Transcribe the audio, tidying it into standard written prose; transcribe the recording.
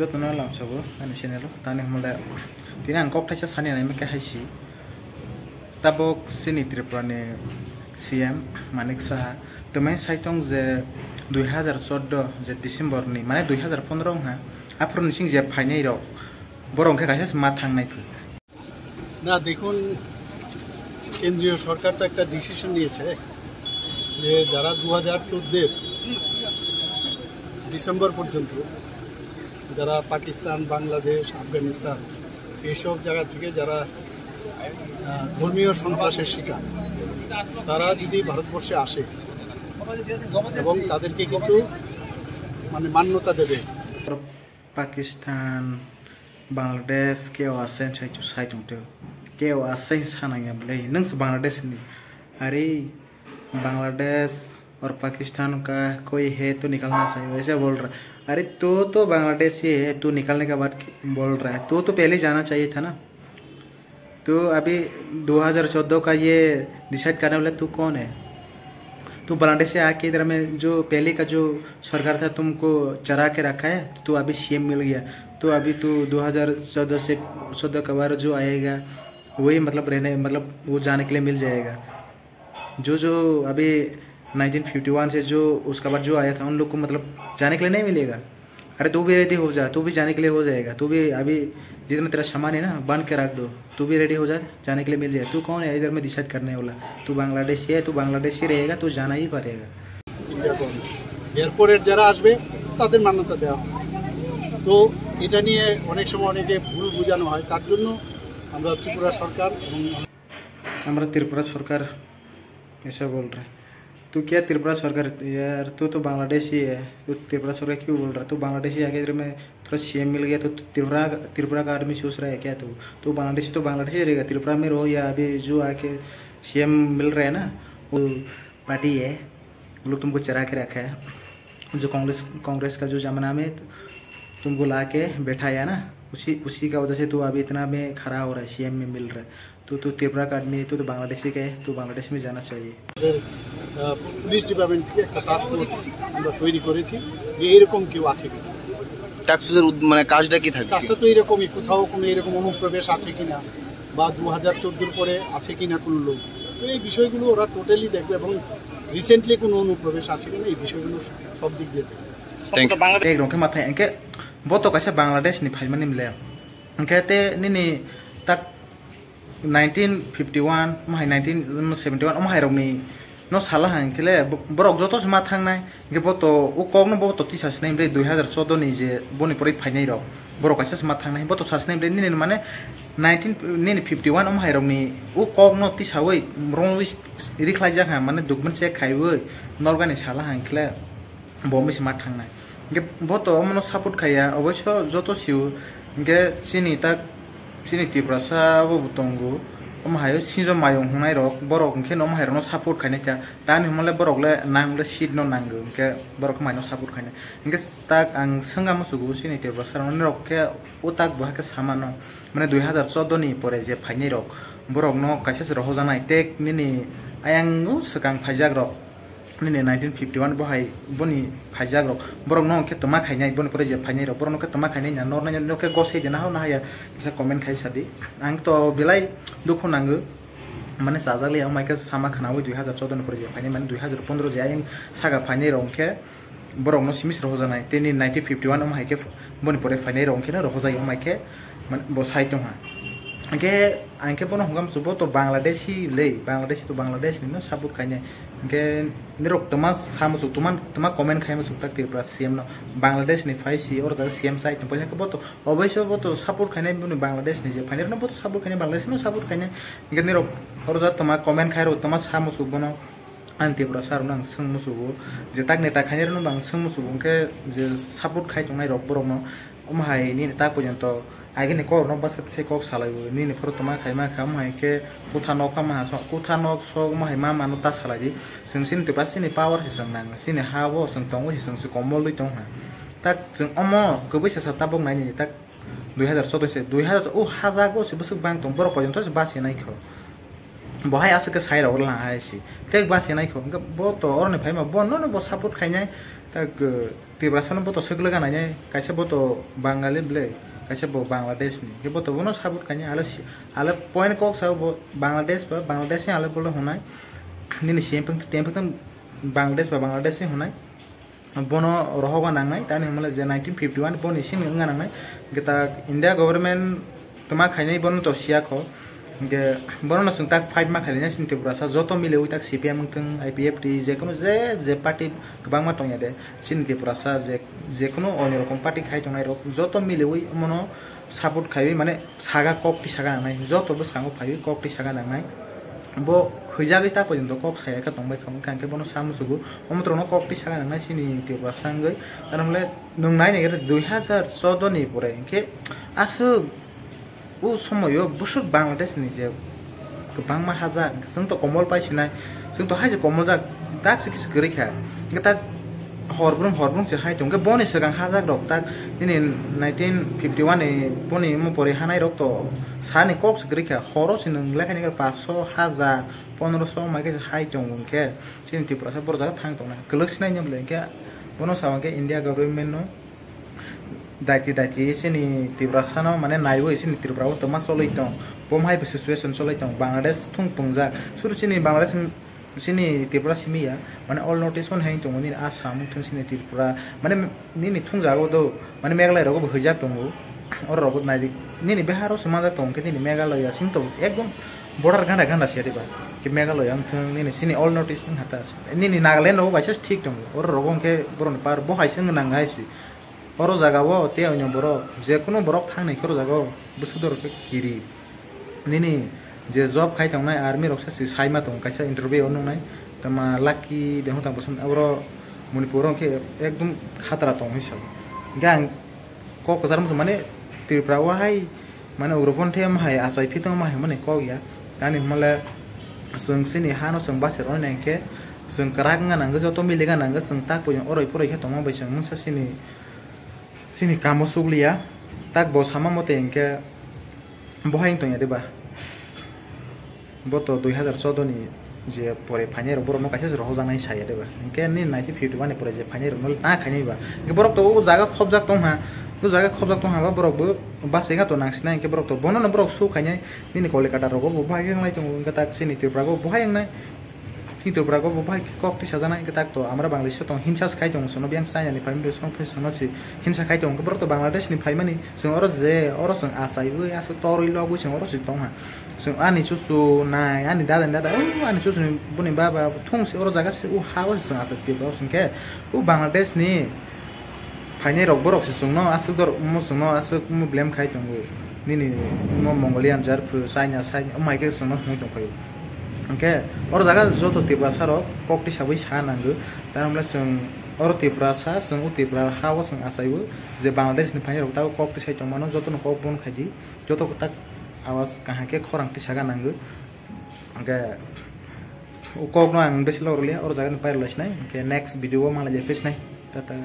যত্ন লামসাবো আনি channel tani humla tini ang kok thaisa sani nai meke haisi tabok sini Tripura ni CM Manik Saha tumai saitong je 2014 je December ni mane 2015 ha apro nising je phainai rok borong ke kaisa ma thangnai phu না দেখুন কেন্দ্রীয় সরকার তো একটা decision নিয়েছে যে যারা 2014 December পর্যন্ত যারা পাকিস্তান বাংলাদেশ আফগানিস্তান এইসব জায়গা থেকে যারা ধর্মীয় সন্ত্রাসের শিকার তারা যদি ভারতবর্ষে আসে এবং তাদেরকে কিন্তু মানে মান্যতা দেবে Pakistan Bangladesh keo asen sai tungte keo asen sananya blei nang Bangladesh ni अरे बांग्लादेश और पाकिस्तान का कोई है तो निकलना चाहिए वैसे बोल रहा अरे तो बांग्लादेशी है तू निकलने का बात बोल रहा है तो पहले जाना चाहिए था ना तो अभी 2014 का ये डिसाइड करने वाला तू कौन है तू बांग्लादेश से आके इधर में जो पहले का जो सरकार था तुमको चरा के रखा है तो अभी सीएम मिल गया तो अभी तू 2014 से 14 का बार जो आएगा वही मतलब रहने मतलब वो जाने के लिए मिल जाएगा जो अभी 1951 से जो उसका बाद जो आया था उन लोग को मतलब जाने के लिए नहीं मिलेगा अरे तू भी रेडी हो जा तू भी जाने के लिए हो जाएगा तू भी अभी जितना तेरा सामान है ना बांध के रख दो तू भी रेडी हो जा जाने के लिए मिल जाए तू कौन है इधर में डिसाइड करने वाला तू बांग्लादेशी है तू बांग्लादेशी रहेगा तू जाना ही पड़ेगा এরপরের যারা আসবে তাদের মান্যতা দেওয়া তো এটা নিয়ে অনেক সময় অনেকে ভুল বোঝানো হয় তার জন্য আমরা ত্রিপুরা সরকার এবং हमारा त्रिपुरा सरकार ऐसा बोल रहा है तू क्या त्रिपुरा सरकार यार तू तो बांग्लादेशी है तू त्रिपुरा सरकार क्यों बोल रहा है तू बांग्लादेशी आगे इधर में थोड़ा सीएम मिल गया तो त्रिपुरा का आदमी सोच रहा है क्या तू बांग्लादेशी रहेगा त्रिपुरा में रहो या अभी जो आके सीएम मिल रहा है ना वो पार्टी है वो लोग तुमको चरा के रखा है जो कांग्रेस का जो जमाना में तुमको ला के बैठाया ना उसी का वजह से तू अभी इतना में खड़ा हो रहा है सीएम में मिल रहा है तो त्रिपुरा का आदमी तो बांग्लादेशी का है तो बांग्लादेश में जाना चाहिए পুলিশ ডিপার্টমেন্ট থেকে একটা টাস্ক ফোর্স আমরা তৈরি করেছি যে এরকম কেউ আছে কিনা টাস্ক ফোর্সের মানে কাজটা কি থাকে কাজটা তো এরকমই কোথাও কোনো এরকম অনুপ্রবেশ আছে কিনা বা 2014 পরে আছে কিনা কোনো লোক তো এই বিষয়গুলো ওরা টোটালি দেখবে এবং রিসেন্টলি কোনো অনুপ্রবেশ আছে কিনা এই বিষয়গুলো সব দিক দিয়ে দেখবে एक रोके माथा इनके बहुत तो कैसे बांग्लादेश नि फाइल में मिले इनके ते नि तक 1951 माह 1971 माह रोनी no salah hankele borok joto ma thangnai ge boto u kogno boto tisas nei 2014 ni je boni pori phainai rok borok kaisa ma thangnai boto sasnai ni mane 1951 om hairok ni u kogno tisawoi rongwi rikhlai jaka mane document se khaiwoi norgani salah hankele bombe ma thangnai ge boto mono support khaya obosho joto siu ge sini tiprasa bo butongo om hayo sinjo mayong hunai rok borok ke no mahero no support khaine ka tani humale borok le nangle seat no nango ke borok mai no support khaine inge tak ang sanga musugu sini te basar no rok ke utak bah ke samano mane 2014 ni pore je phaine rok borok no kaise ro hojanai tek nini ayangu sakang phajak rok nini 1951 bohai boni phajak rok borok no ke tama khainai boni pore je phaine rok borok no ke tama khainai na nor na ke gosei jena ho na haya kisa comment khai sadi ang to bilai दुखु नांगो माने साजाले mica सामा खानावै 2014 नि परे फाइने माने 2015 जे आयं saga फाइने रंखे बरक न सिमिस रहो जानाय तेनि 1951 माइके बनि परे फाइने रंखे न रहो जायो माइके माने बो साइतो हा के आंके बनो हगाम सुबो तो बांग्लादेशी तो बांग्लादेश नि न साबुत खाइने के निरक तमा सामु सु तमा कमेन्ट खाइमु सु तक तिरप्रा सीएम न बांग्लादेश नि फाइसी और जा सीएम साइट न पहिले के बतो अवश्य बतो सपोर्ट खाइने बनि बांग्लादेश नि जे फाइने न बतो सपोर्ट खाइने बांग्लादेश न सपोर्ट खाइने के निरक और जा तमा कमेन्ट खाइरो तमा सामु सु बनो आन्तिप्रा सार न संमु सु जे ताक नेता खाइने न बां संमु सु के जे सपोर्ट खाइ तंनाय रक बरो न ओमहाय नि ता पर्यन्त आगे ने को न बस से को सालायो नि ने फरो तमा खाइमा खाम हाय के कुथानक का मा कुथानक सो माय मा मानु ता सालायि जोंसिन ते पासिनि पावर हिसं नां सिनि हावो जों तंगो हिसं से कमल लइ तंग हा ता जों अमो गबैसा सा ताबक नायनि ता 2014 से 2000 ओ हाजागो से बसुक बांग तंग बरो पर्यन्त बासे नायखो बहाय आसो के साइड आवला हायसी टेक बासे नायखो बो तो और ने फाइमा बो न बो सपोर्ट खाइनाय तक तिब्रासन बो तो सगले गानाय कासे बो तो बांगाली ब्ले कासे बो बांग्लादेश नि के बो तो बनो सपोर्ट खाइनाय आले पॉइंट को सा बो बांग्लादेश नि आले बोले होनाय निनि सेम टेम बांग्लादेश नि होनाय बोनो रहोगा नांनाय तानि हमले जे 1951 बोनि सिम गानांनाय गेता इंडिया गवर्नमेंट तमा खाइनाय बोनो तो सियाखो के बोनो जों ताक 5 मा खालिना सिन त्रिपुरासा जतो मिलेउ ताक सीपीएम थों आईपीएफटी जेकुनो जे पार्टी गोबां मा दंया दे सिन त्रिपुरासा जेकुनो अन्य रकम पार्टी खाइ दंनाय रक जतो मिलेउ मनो सपोर्ट खाइ माने सागा ककटी सागा नांनाय जतो बो सांगो फाइ ककटी सागा नांनाय बो खैजागै ता पर्यन्त कक साया का दंबाय खाम कांके बोनो सामुसुगु अमत्रनो ककटी सागा नांनाय सिनि त्रिपुरासांगै तारमले नंनाय नेगे 2014 नि परे के आसो उ समय बुसुर बांग्लादेश नि जे गोबां मा हाजा जों तो कमल पाइसिनाय जों तो हाजे कमल जा दाक सिकिस गरैखा गता हरब्रुं से हाय दंगे बनि सगां हाजा रक ता दिनै 1951 नि बनि मु परे हानाय रक तो सानि कक्स गरैखा हरो सिन लेखानि 500 1000 1500 मागे हाय दंगे सिन त्रिपुरासा बरजा थां दंना गलखसिनाय नमले के बनो सावके इंडिया गवर्नमेंट नो दाइति एसेनि त्रिपुरासानो माने नायबो एसेनि त्रिपुराव तो मा चलै दं बमहाय सिचुएशन चलै दं बांग्लादेश थुं पंजा सुरुसिनि बांग्लादेश सिनि त्रिपुरा सिमिया माने ऑल नोटिस वन हाय दं नि आसाम थुं सिनि त्रिपुरा माने निनि थुं जागो दो माने मेघालय रगो हैजा दं और रगो नायदि निनि बिहाराव समाजा दं के निनि मेघालय सिं तो एकदम बॉर्डर गांडा सेरिबा कि मेघालय आं थुं निनि सिनि ऑल नोटिस नि हातास निनि नागालैंड रगो बाइसस ठीक दं और रगो के बरन पार बहायसो नांगायसि और जगावो ते अन्य बरक जेकुनो बरक थांनाय खरो जगाव बुसुदर किरि निनि जे जॉब खाइ थांनाय आर्मी रक्सा साइमा दं कायसा इंटरव्यू नंनाय तमा लाकी देहो ता बसन और मणिपुर के एकदम खतरा दं हिसाब गां को कजार माने त्रिपुरा हाय माने उरपन थे माय आसाय फितों माय माने को या दानि मले जों सिनि हानो जों बासेर अनाय के जों कराग गानांगो जतो मिले गानांगो जों ता पय अरय फरय के दं बैसों मुसा सिनि कामो सुगलिया ताक बो सामा मते इनके बहाय तो देबा बतो 2014 नि जे परे फाइनेर बरनो कासे रहो जानाय साया देबा इनके नि 1951 नि परे जे फाइनेर नल ता खाइनैबा के बरक तो जागा खबजाक दं हा तो जागा खबजाक दं हा बरकबो बासेगा तो नांसिना इनके बरक तो बननो बरक सु खाइनाय निनि कलिकाता रगो बहाय गंलाय दं इनके ताक सिनि त्रिपुरागो बहाय गंनाय त्रिपुरागो बहाय ककटी साजानाय के ताक तो हमरा बांग्लादेश तो हिंसा खाइ दं सनो बियां साया नि फाइम सनो फैसनो छि हिंसा खाइ दं बरक तो बांग्लादेश नि फाइमानि जों और जों आसायबो आसो तरै लगो जों और जों दं हा जों आनि सुसु नाय आनि दादा आनि सुसु बुनि बाबा थंसे और जागा से उ हाव जों आसो त्रिपुरा जों के उ बांग्लादेश नि फाइने रक बरक से जों न आसो दर मु जों न आसो मु ब्लेम खाइ दं निनि मंगोलियान जार चाइना साइ माइके जों न होय दं फायो ओके और जागा जतो त्रिपुरा सारो ककटी साबै सा नांगो तारमला जों और त्रिपुरा सा जों उ त्रिपुरा हाव जों आसायबो जे बांग्लादेश नि फाइने रक ता ककटी साइ दं मानो जतो न कक बन खाइदि जतो ता आवाज कहाँ के खरंगटी सागा नांगो ओके कक न आं बेसे लरलिया और जागा पाइरलासनाय ओके नेक्स्ट वीडियो माला जे फेसनाय टाटा